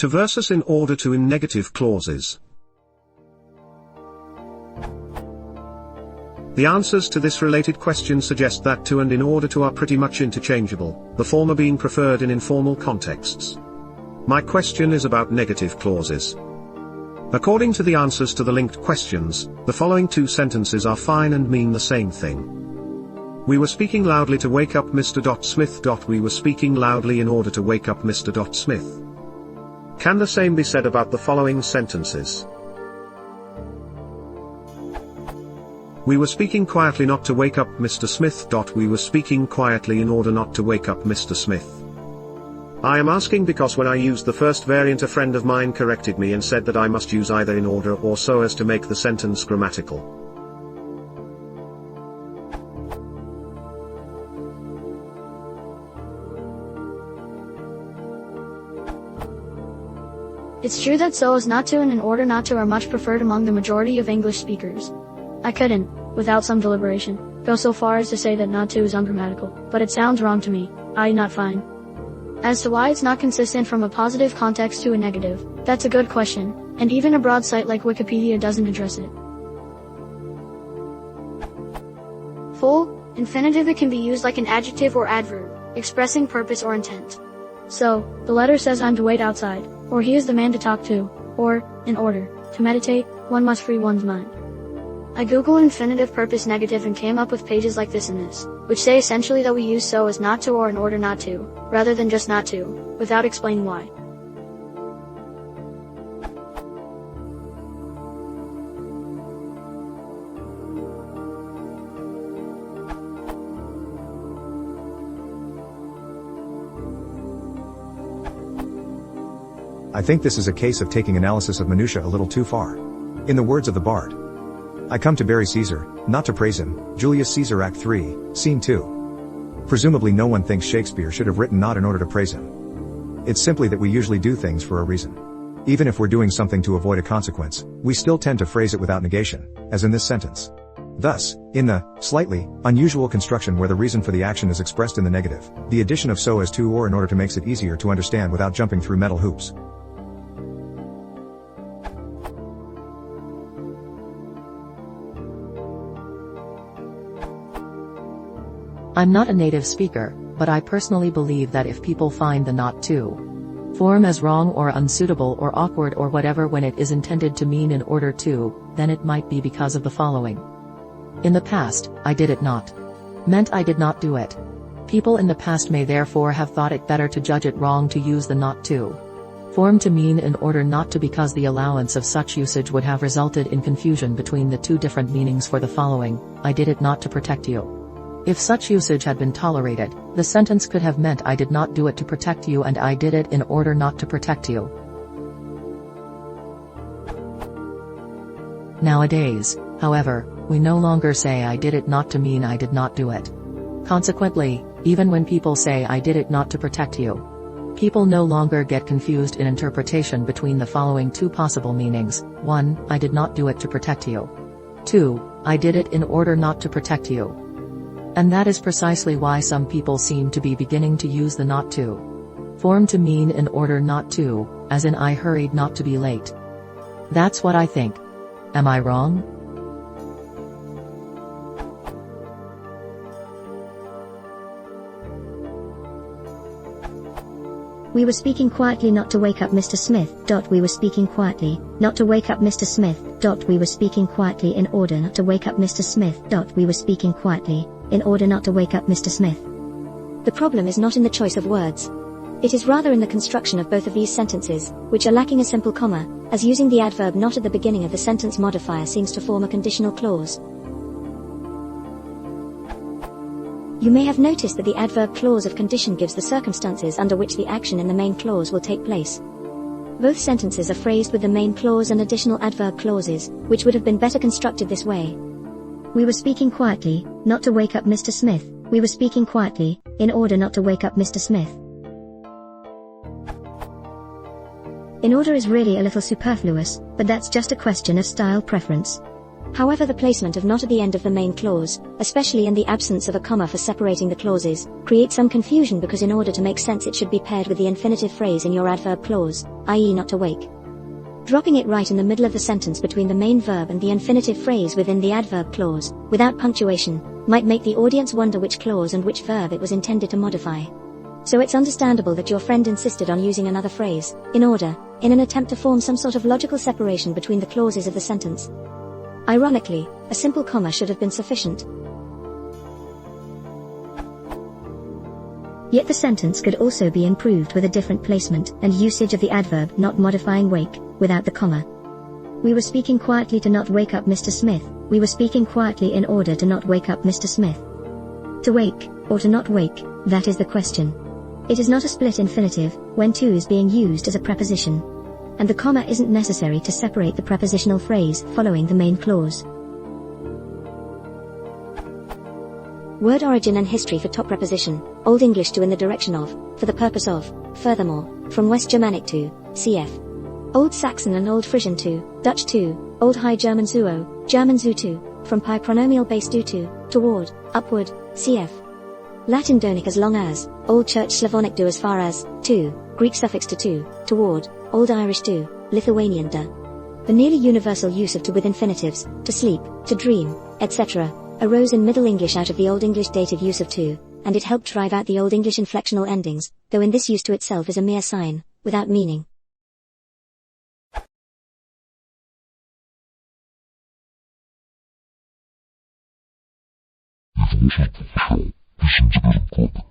To versus in order to in negative clauses. The answers to this related question suggest that to and in order to are pretty much interchangeable, the former being preferred in informal contexts. My question is about negative clauses. According to the answers to the linked questions, the following two sentences are fine and mean the same thing. We were speaking loudly to wake up Mr. Smith. We were speaking loudly in order to wake up Mr. Smith. Can the same be said about the following sentences? We were speaking quietly not to wake up Mr. Smith. We were speaking quietly in order not to wake up Mr. Smith. I am asking because when I used the first variant a friend of mine corrected me and said that I must use either in order or so as to make the sentence grammatical. It's true that so as not to and in order not to are much preferred among the majority of English speakers. I couldn't, without some deliberation, go so far as to say that not to is ungrammatical, but it sounds wrong to me, i.e. not fine. As to why it's not consistent from a positive context to a negative, that's a good question, and even a broad site like Wikipedia doesn't address it. Full infinitive, it can be used like an adjective or adverb, expressing purpose or intent. So, the letter says I'm to wait outside, or he is the man to talk to, or, in order to meditate, one must free one's mind. I googled infinitive purpose negative and came up with pages like this and this, which say essentially that we use so as not to or in order not to, rather than just not to, without explaining why. I think this is a case of taking analysis of minutiae a little too far. In the words of the bard, I come to bury Caesar, not to praise him, Julius Caesar Act 3, Scene 2. Presumably no one thinks Shakespeare should have written not in order to praise him. It's simply that we usually do things for a reason. Even if we're doing something to avoid a consequence, we still tend to phrase it without negation, as in this sentence. Thus, in the slightly unusual construction where the reason for the action is expressed in the negative, the addition of so as to or in order to makes it easier to understand without jumping through metal hoops. I'm not a native speaker, but I personally believe that if people find the not to form as wrong or unsuitable or awkward or whatever when it is intended to mean in order to, then it might be because of the following. In the past, I did it not meant I did not do it. People in the past may therefore have thought it better to judge it wrong to use the not to form to mean in order not to, because the allowance of such usage would have resulted in confusion between the two different meanings for the following, I did it not to protect you. If such usage had been tolerated, the sentence could have meant I did not do it to protect you and I did it in order not to protect you. Nowadays, however, we no longer say I did it not to mean I did not do it. Consequently, even when people say I did it not to protect you, people no longer get confused in interpretation between the following two possible meanings. 1. I did not do it to protect you. 2. I did it in order not to protect you. And that is precisely why some people seem to be beginning to use the not to form to mean in order not to, as in I hurried not to be late. That's what I think. Am I wrong? We were speaking quietly not to wake up Mr. Smith. We were speaking quietly, not to wake up Mr. Smith. We were speaking quietly in order not to wake up Mr. Smith. We were speaking quietly, in order not to wake up Mr. Smith. The problem is not in the choice of words. It is rather in the construction of both of these sentences, which are lacking a simple comma, as using the adverb not at the beginning of the sentence modifier seems to form a conditional clause. You may have noticed that the adverb clause of condition gives the circumstances under which the action in the main clause will take place. Both sentences are phrased with the main clause and additional adverb clauses, which would have been better constructed this way. We were speaking quietly, not to wake up Mr. Smith. We were speaking quietly, in order not to wake up Mr. Smith. In order is really a little superfluous, but that's just a question of style preference. However, the placement of not at the end of the main clause, especially in the absence of a comma for separating the clauses, creates some confusion because in order to make sense it should be paired with the infinitive phrase in your adverb clause, i.e. not to wake. Dropping it right in the middle of the sentence between the main verb and the infinitive phrase within the adverb clause, without punctuation, might make the audience wonder which clause and which verb it was intended to modify. So it's understandable that your friend insisted on using another phrase, in order, in an attempt to form some sort of logical separation between the clauses of the sentence. Ironically, a simple comma should have been sufficient. Yet the sentence could also be improved with a different placement and usage of the adverb not modifying wake, without the comma. We were speaking quietly to not wake up Mr. Smith. We were speaking quietly in order to not wake up Mr. Smith. To wake, or to not wake, that is the question. It is not a split infinitive, when to is being used as a preposition. And the comma isn't necessary to separate the prepositional phrase following the main clause. Word origin and history for top preposition, Old English to in the direction of, for the purpose of, furthermore, from West Germanic to, cf. Old Saxon and Old Frisian to, Dutch to, Old High German zuo, German zu to, from pi pronomial base do to, toward, upward, cf. Latin donic as long as, Old Church Slavonic do as far as, to, Greek suffix to, toward, Old Irish do, Lithuanian da. The nearly universal use of to with infinitives, to sleep, to dream, etc., arose in Middle English out of the Old English dative use of to, and it helped drive out the Old English inflectional endings, though in this use to itself is a mere sign, without meaning. Если слушать хорошо, пишите перед кодом.